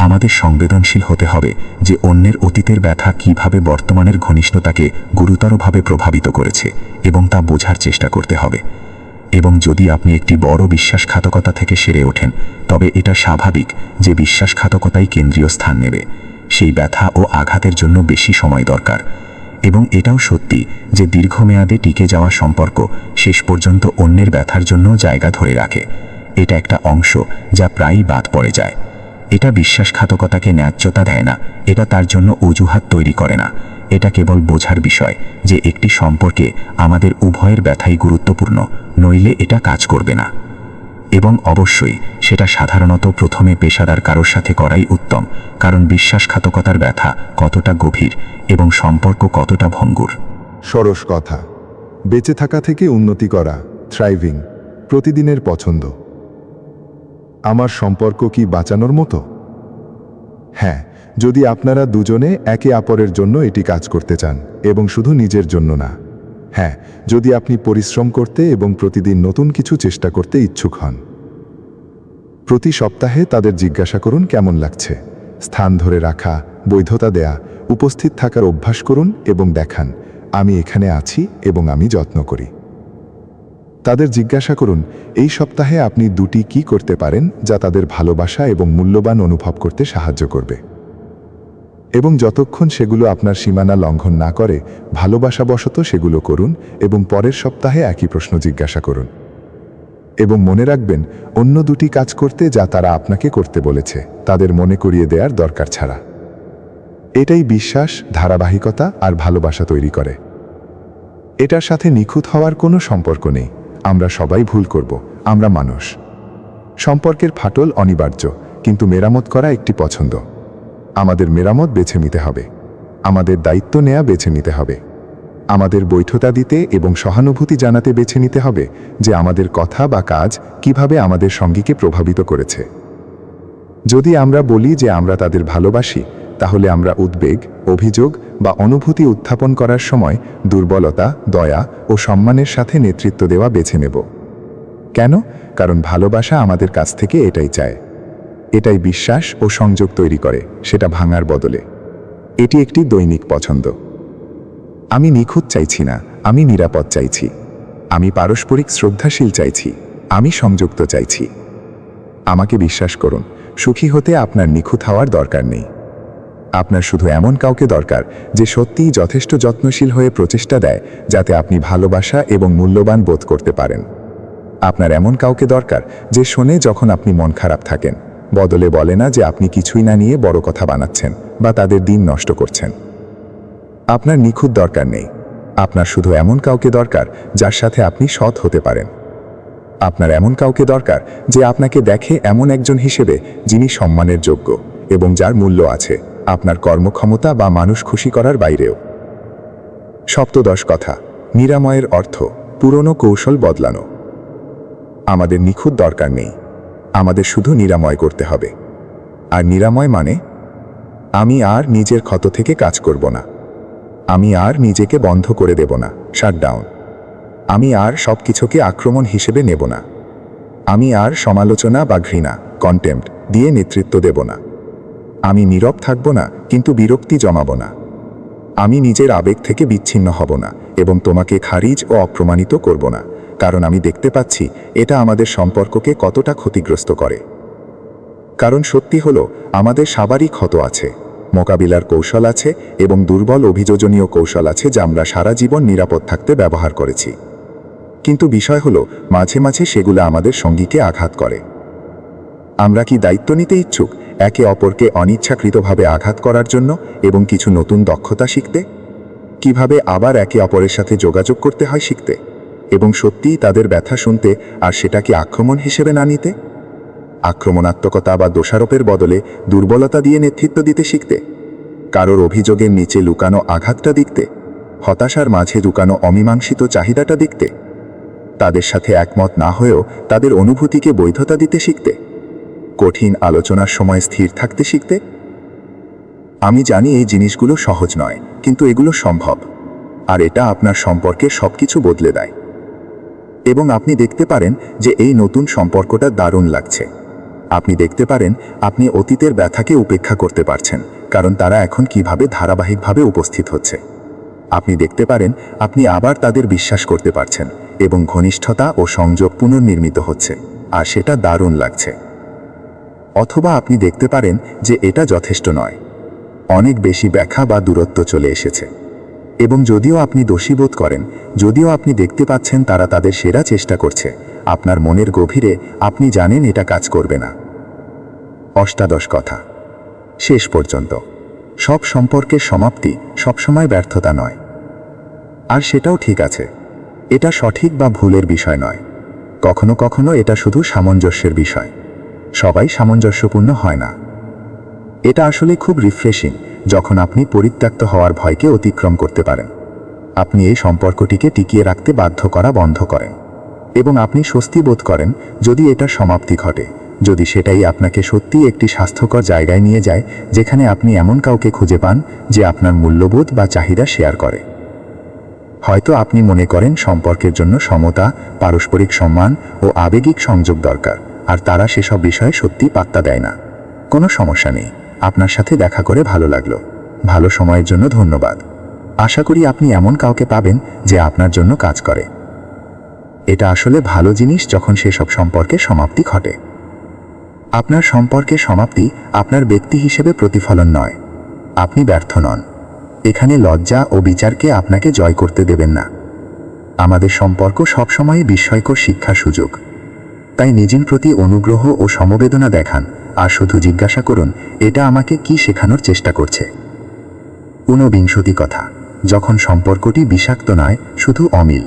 আমাদের সংবেদনশীল হতে হবে যে অন্যের অতীতের ব্যথা কিভাবে বর্তমানের ঘনিষ্ঠতাকে গুরুতরভাবে প্রভাবিত করেছে এবং তা বোঝার চেষ্টা করতে হবে। এবং যদি আপনি একটি বড় বিশ্বাসঘাতকতা থেকে সেরে ওঠেন, তবে এটা স্বাভাবিক যে বিশ্বাসঘাতকতাই কেন্দ্রীয় স্থান নেবে। সেই ব্যথা ও আঘাতের জন্য বেশি সময় দরকার। এবং এটাও সত্যি যে দীর্ঘমেয়াদে টিকে যাওয়া সম্পর্ক শেষ পর্যন্ত অন্যের ব্যথার জন্য জায়গা ধরে রাখে। এটা একটা অংশ যা প্রায়ই বাদ পড়ে যায়। এটা বিশ্বাসঘাতকতাকে ন্যায্যতা দেয় না, এটা তার জন্য অজুহাত তৈরি করে না। এটা কেবল বোঝার বিষয় যে একটি সম্পর্কে আমাদের উভয়ের ব্যথাই গুরুত্বপূর্ণ, নইলে এটা কাজ করবে না। এবং অবশ্যই সেটা সাধারণত প্রথমে পেশাদার কারোর সাথে করাই উত্তম, কারণ বিশ্বাসঘাতকতার ব্যথা কতটা গভীর এবং সম্পর্ক কতটা ভঙ্গুর। সরস কথা, বেঁচে থাকা থেকে উন্নতি করা, থ্রাইভিং, প্রতিদিনের পছন্দ। আমার সম্পর্ক কি বাঁচানোর মতো? হ্যাঁ, যদি আপনারা দুজনে একে অপরের জন্য এটি কাজ করতে চান, এবং শুধু নিজের জন্য না। হ্যাঁ, যদি আপনি পরিশ্রম করতে এবং প্রতিদিন নতুন কিছু চেষ্টা করতে ইচ্ছুক হন। প্রতি সপ্তাহে তাদের জিজ্ঞাসা করুন কেমন লাগছে, স্থান ধরে রাখা, বৈধতা দেয়া, উপস্থিত থাকার অভ্যাস করুন এবং দেখান আমি এখানে আছি এবং আমি যত্ন করি। তাদের জিজ্ঞাসা করুন এই সপ্তাহে আপনি দুটি কি করতে পারেন যা তাদের ভালোবাসা এবং মূল্যবান অনুভব করতে সাহায্য করবে। এবং যতক্ষণ সেগুলো আপনার সীমানা লঙ্ঘন না করে, ভালোবাসাবশত সেগুলো করুন এবং পরের সপ্তাহে একই প্রশ্ন জিজ্ঞাসা করুন। এবং মনে রাখবেন, অন্য দুটি কাজ করতে যা তারা আপনাকে করতে বলেছে তাদের মনে করিয়ে দেওয়ার দরকার ছাড়া। এটাই বিশ্বাস, ধারাবাহিকতা আর ভালোবাসা তৈরি করে। এটার সাথে নিখুঁত হওয়ার কোনো সম্পর্ক নেই। আমরা সবাই ভুল করব, আমরা মানুষ। সম্পর্কের ফাটল অনিবার্য, কিন্তু মেরামত করা একটি পছন্দ। আমাদের মেরামত বেছে নিতে হবে, আমাদের দায়িত্ব নেয়া বেছে নিতে হবে, আমাদের বৈধতা দিতে এবং সহানুভূতি জানাতে বেছে নিতে হবে যে আমাদের কথা বা কাজ কিভাবে আমাদের সঙ্গীকে প্রভাবিত করেছে। যদি আমরা বলি যে আমরা তাদের ভালোবাসি, তাহলে আমরা উদ্বেগ, অভিযোগ বা অনুভূতি উত্থাপন করার সময় দুর্বলতা, দয়া ও সম্মানের সাথে নেতৃত্ব দেওয়া বেছে নেব। কেন? কারণ ভালোবাসা আমাদের কাছ থেকে এটাই চায়। এটাই বিশ্বাস ও সংযোগ তৈরি করে, সেটা ভাঙার বদলে। এটি একটি দৈনিক পছন্দ। আমি নিখুঁত চাইছি না, আমি নিরাপদ চাইছি। আমি পারস্পরিক শ্রদ্ধাশীল চাইছি, আমি সংযুক্ত চাইছি। আমাকে বিশ্বাস করুন, সুখী হতে আপনার নিখুঁত হওয়ার দরকার নেই। আপনার শুধু এমন কাউকে দরকার যে সত্যিই যথেষ্ট যত্নশীল হয়ে প্রচেষ্টা দেয় যাতে আপনি ভালোবাসা এবং মূল্যবান বোধ করতে পারেন। আপনার এমন কাউকে দরকার যে শোনে যখন আপনি মন খারাপ থাকেন, বদলে বলে না যে আপনি কিছুই না নিয়ে বড় কথা বানাচ্ছেন বা তাদের দিন নষ্ট করছেন। আপনার নিখুঁত দরকার নেই, আপনার শুধু এমন কাউকে দরকার যার সাথে আপনি সৎ হতে পারেন। আপনার এমন কাউকে দরকার যে আপনাকে দেখে এমন একজন হিসেবে যিনি সম্মানের যোগ্য এবং যার মূল্য আছে আপনার কর্মক্ষমতা বা মানুষ খুশি করার বাইরেও। সপ্তদশ কথা, নিরাময়ের অর্থ পুরনো কৌশল বদলানো। আমাদের নিখুঁত দরকার নেই, আমাদের শুধু নিরাময় করতে হবে। আর নিরাময় মানে আমি আর নিজের ক্ষত থেকে কাজ করব না, আমি আর নিজেকে বন্ধ করে দেব না, শাটডাউন। আমি আর সব কিছুকে আক্রমণ হিসেবে নেব না। আমি আর সমালোচনা বা ঘৃণা, কন্টেম্প্ট দিয়ে নেতৃত্ব দেব না। আমি নীরব থাকব না, কিন্তু বিরক্তি জমাব না। আমি নিজের আবেগ থেকে বিচ্ছিন্ন হব না এবং তোমাকে খারিজ ও অপ্রমাণিত করব না, কারণ আমি দেখতে পাচ্ছি এটা আমাদের সম্পর্ককে কতটা ক্ষতিগ্রস্ত করে। কারণ সত্যি হলো, আমাদের সবারই ক্ষত আছে, মোকাবিলার কৌশল আছে এবং দুর্বল অভিযোজনীয় কৌশল আছে যা আমরা সারা জীবন নিরাপদ থাকতে ব্যবহার করেছি। কিন্তু বিষয় হলো, মাঝে মাঝে সেগুলো আমাদের সঙ্গীকে আঘাত করে। আমরা কি দায়িত্ব নিতে ইচ্ছুক একে অপরকে অনিচ্ছাকৃতভাবে আঘাত করার জন্য এবং কিছু নতুন দক্ষতা শিখতে? কিভাবে আবার একে অপরের সাথে যোগাযোগ করতে হয় শিখতে, এবং সত্যিই তাদের ব্যথা শুনতে আর সেটাকে আক্রমণ হিসেবে না নিতে? আক্রমণাত্মকতা বা দোষারোপের বদলে দুর্বলতা দিয়ে নেতৃত্ব দিতে শিখতে? কারোর অভিযোগের নিচে লুকানো আঘাতটা দেখতে? হতাশার মাঝে লুকানো অমীমাংসিত চাহিদাটা দেখতে? তাদের সাথে একমত না হয়েও তাদের অনুভূতিকে বৈধতা দিতে শিখতে? কঠিন আলোচনার সময় স্থির থাকতে শিখতে? আমি জানি এই জিনিসগুলো সহজ নয়, কিন্তু এগুলো সম্ভব। আর এটা আপনার সম্পর্কে সবকিছু বদলে দেয়। এবং আপনি দেখতে পারেন যে এই নতুন সম্পর্কটা দারুণ লাগছে। আপনি দেখতে পারেন আপনি অতীতের ব্যথাকে উপেক্ষা করতে পারছেন, কারণ তারা এখন কিভাবে ধারাবাহিকভাবে উপস্থিত হচ্ছে। আপনি দেখতে পারেন আপনি আবার তাদের বিশ্বাস করতে পারছেন এবং ঘনিষ্ঠতা ও সংযোগ পুনর্নির্মিত হচ্ছে, আর সেটা দারুণ লাগছে। অথবা আপনি দেখতে পারেন যে এটা যথেষ্ট নয়, অনেক বেশি ব্যাখ্যা বা দূরত্ব চলে এসেছে। এবং যদিও আপনি দোষী বোধ করেন, যদিও আপনি দেখতে পাচ্ছেন তারা তাদের সেরা চেষ্টা করছে, আপনার মনের গভীরে আপনি জানেন এটা কাজ করবে না। অষ্টাদশ কথা, শেষ পর্যন্ত সব সম্পর্কের সমাপ্তি সবসময় ব্যর্থতা নয়। আর সেটাও ঠিক আছে, এটা সঠিক বা ভুলের বিষয় নয়। কখনো কখনো এটা শুধু সামঞ্জস্যের বিষয়। সবাই সামঞ্জস্যপূর্ণ হয় না। এটা আসলে খুব রিফ্রেশিং যখন আপনি পরিত্যক্ত হওয়ার ভয়কে অতিক্রম করতে পারেন। আপনি এই সম্পর্কটিকে টিকিয়ে রাখতে বাধ্য করা বন্ধ করেন এবং আপনি স্বস্তি বোধ করেন যদি এটা সমাপ্তি ঘটে, যদি সেটাই আপনাকে সত্যিই একটি স্বাস্থ্যকর জায়গায় নিয়ে যায় যেখানে আপনি এমন কাউকে খুঁজে পান যে আপনার মূল্যবোধ বা চাহিদা শেয়ার করে। হয়তো আপনি মনে করেন সম্পর্কের জন্য সমতা, পারস্পরিক সম্মান ও আবেগিক সংযোগ দরকার, আর তারা সেসব বিষয়ে সত্যি পাত্তা দেয় না। কোনো সমস্যা নেই, আপনার সাথে দেখা করে ভালো লাগলো। ভালো সময়ের জন্য ধন্যবাদ। আশা করি আপনি এমন কাউকে পাবেন যে আপনার জন্য কাজ করে। এটা আসলে ভালো জিনিস যখন সেসব সম্পর্কে সমাপ্তি ঘটে। আপনার সম্পর্কের সমাপ্তি আপনার ব্যক্তি হিসেবে প্রতিফলন নয়। আপনি ব্যর্থ নন। এখানে লজ্জা ও বিচারকে আপনাকে জয় করতে দেবেন না। আমাদের সম্পর্ক সবসময় বিস্ময়কর শিক্ষার সুযোগ। তাই নিজের প্রতি অনুগ্রহ ও সমবেদনা দেখান, আর শুধু জিজ্ঞাসা করুন এটা আমাকে কি শেখানোর চেষ্টা করছে। ঊনবিংশতি কথা, যখন সম্পর্কটি বিষাক্ত নয়, শুধু অমিল।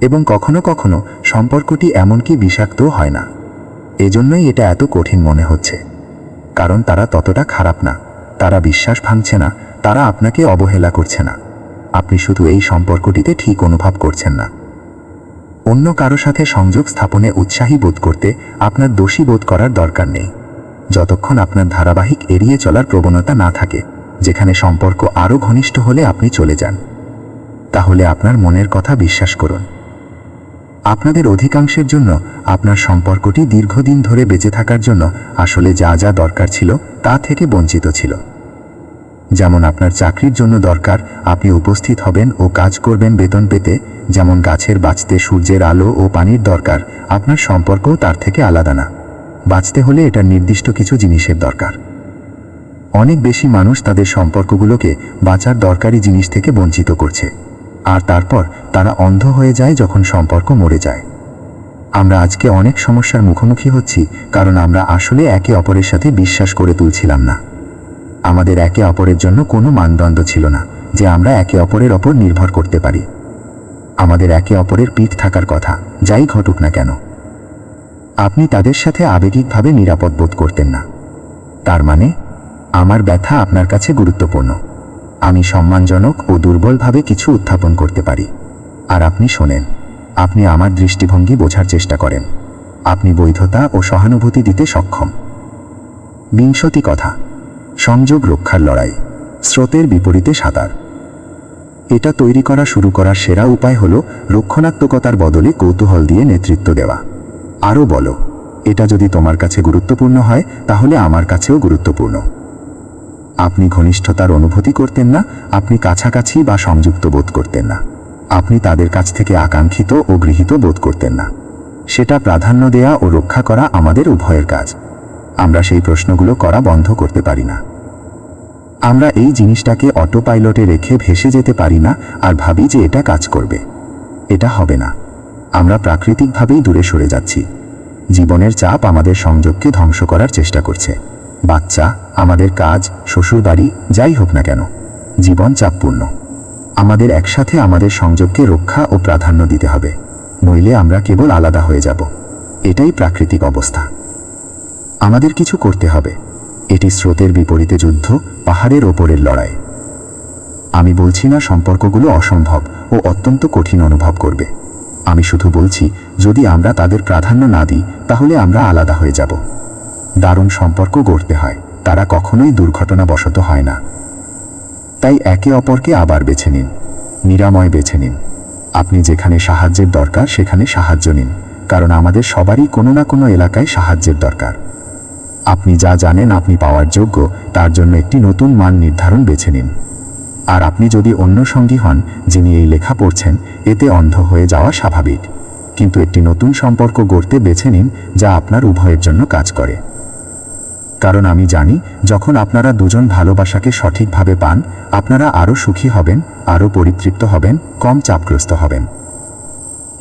এবং কখনো কখনো সম্পর্কটি এমনকি বিষাক্তও হয় না। এজন্যই এটা এত কঠিন মনে হচ্ছে, কারণ তারা ততটা খারাপ না, তারা বিশ্বাস ভাঙছে না, তারা আপনাকে অবহেলা করছে না। আপনি শুধু এই সম্পর্কটিতে ঠিক অনুভব করছেন না। অন্য কারো সাথে সংযোগ স্থাপনে উৎসাহী বোধ করতে আপনার দোষী বোধ করার দরকার নেই। যতক্ষণ আপনার ধারাবাহিক এড়িয়ে চলার প্রবণতা না থাকে, যেখানে সম্পর্ক আরও ঘনিষ্ঠ হলে আপনি চলে যান। তাহলে আপনার মনের কথা বিশ্বাস করুন। আপনাদের অধিকাংশের জন্য আপনার সম্পর্কটি দীর্ঘদিন ধরে বেঁচে থাকার জন্য আসলে যা যা দরকার ছিল তা থেকে বঞ্চিত ছিল। যেমন আপনার চাকরির জন্য দরকার আপনি উপস্থিত হবেন ও কাজ করবেন বেতন পেতে, যেমন গাছের বাঁচতে সূর্যের আলো ও পানির দরকার, আপনার সম্পর্কও তার থেকে আলাদা না। বাঁচতে হলে এটার নির্দিষ্ট কিছু জিনিসের দরকার। অনেক বেশি মানুষ তাদের সম্পর্কগুলোকে বাঁচার দরকারি জিনিস থেকে বঞ্চিত করছে, আর তারপর তারা অন্ধ হয়ে যায় যখন সম্পর্ক মরে যায়। আমরা আজকে অনেক সমস্যার মুখোমুখি হচ্ছি কারণ আমরা আসলে একে অপরের সাথে বিশ্বাস করে তুলছিলাম না। আমাদের একে অপরের জন্য কোনো মানদণ্ড ছিল না যে আমরা একে অপরের ওপর নির্ভর করতে পারি। আমাদের একে অপরের পিঠ থাকার কথা, যাই ঘটুক না কেন। আপনি তাদের সাথে আবেগিকভাবে নিরাপদ বোধ করতেন না। তার মানে আমার ব্যথা আপনার কাছে গুরুত্বপূর্ণ। আমি সম্মানজনক ও দুর্বলভাবে কিছু উত্থাপন করতে পারি, আর আপনি শোনেন। আপনি আমার দৃষ্টিভঙ্গি বোঝার চেষ্টা করেন। আপনি বৈধতা ও সহানুভূতি দিতে সক্ষম। 20 কথা, সংযোগ রক্ষার লড়াই, স্রোতের বিপরীতে সাঁতার। এটা তৈরি করা শুরু করার সেরা উপায় হল রক্ষণাত্মকতার বদলে কৌতূহল দিয়ে নেতৃত্ব দেওয়া। আরও বলো, এটা যদি তোমার কাছে গুরুত্বপূর্ণ হয় তাহলে আমার কাছেও গুরুত্বপূর্ণ। আপনি ঘনিষ্ঠতার অনুভূতি করতেন না, আপনি কাছাকাছি বা সংযুক্ত বোধ করতেন না। আপনি তাদের কাছ থেকে আকাঙ্ক্ষিত ও গৃহীত বোধ করতেন না। সেটা প্রাধান্য দেয়া ও রক্ষা করা আমাদের উভয়ের কাজ। আমরা সেই প্রশ্নগুলো করা বন্ধ করতে পারি না। আমরা এই জিনিসটাকে অটো পাইলটে রেখে ভেসে যেতে পারি না আর ভাবি যে এটা কাজ করবে। এটা হবে না। আমরা প্রাকৃতিকভাবেই দূরে সরে যাচ্ছি। জীবনের চাপ আমাদের সংযোগকে ধ্বংস করার চেষ্টা করছে। বাচ্চা, আমাদের কাজ, শ্বশুরবাড়ি, যাই হোক না কেন, জীবন চাপপূর্ণ। আমাদের একসাথে আমাদের সংযোগকে রক্ষা ও প্রাধান্য দিতে হবে, নইলে আমরা কেবল আলাদা হয়ে যাব। এটাই প্রাকৃতিক অবস্থা। আমাদের কিছু করতে হবে। এটি স্রোতের বিপরীতে যুদ্ধ, পাহাড়ের ওপরের লড়াই। আমি বলছি না সম্পর্কগুলো অসম্ভব ও অত্যন্ত কঠিন অনুভব করবে। আমি শুধু বলছি, যদি আমরা তাদের প্রাধান্য না দিই তাহলে আমরা আলাদা হয়ে যাব। দারুণ সম্পর্ক গড়তে হয়, তারা কখনোই দুর্ঘটনাবশত হয় না। তাই একে অপরকে আবার বেছে নিন, নিরাময় বেছে নিন। আপনি যেখানে সাহায্যের দরকার সেখানে সাহায্য নিন, কারণ আমাদের সবারই কোনো না কোনো এলাকায় সাহায্যের দরকার। আপনি যা জানেন আপনি পাওয়ার যোগ্য, তার জন্য একটি নতুন মান নির্ধারণ বেছে নিন। আর আপনি যদি অন্য সঙ্গী হন যিনি এই লেখা পড়ছেন, এতে অন্ধ হয়ে যাওয়া স্বাভাবিক, কিন্তু একটি নতুন সম্পর্ক গড়তে বেছে নিন যা আপনার উভয়ের জন্য কাজ করে। কারণ আমি জানি, যখন আপনারা দুজন ভালোবাসাকে সঠিকভাবে পান, আপনারা আরও সুখী হবেন, আরও পরিতৃপ্ত হবেন, কম চাপগ্রস্ত হবেন।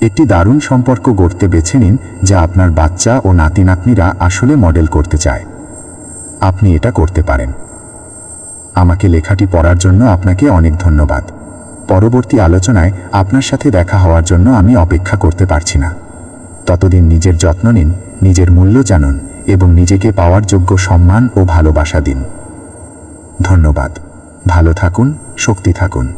একটি দারুণ সম্পর্ক গড়তে বেছে নিন যা আপনার বাচ্চা ও নাতি নাতনিরা আসলে মডেল করতে চায়। আপনি এটা করতে পারেন। আমাকে লেখাটি পড়ার জন্য আপনাকে অনেক ধন্যবাদ। পরবর্তী আলোচনায় আপনার সাথে দেখা হওয়ার জন্য আমি অপেক্ষা করতে পারছি না। ততদিন নিজের যত্ন নিন, নিজের মূল্য জানুন এবং নিজেকে পাওয়ার যোগ্য সম্মান ও ভালোবাসা দিন। ধন্যবাদ। ভালো থাকুন, শক্তি থাকুন।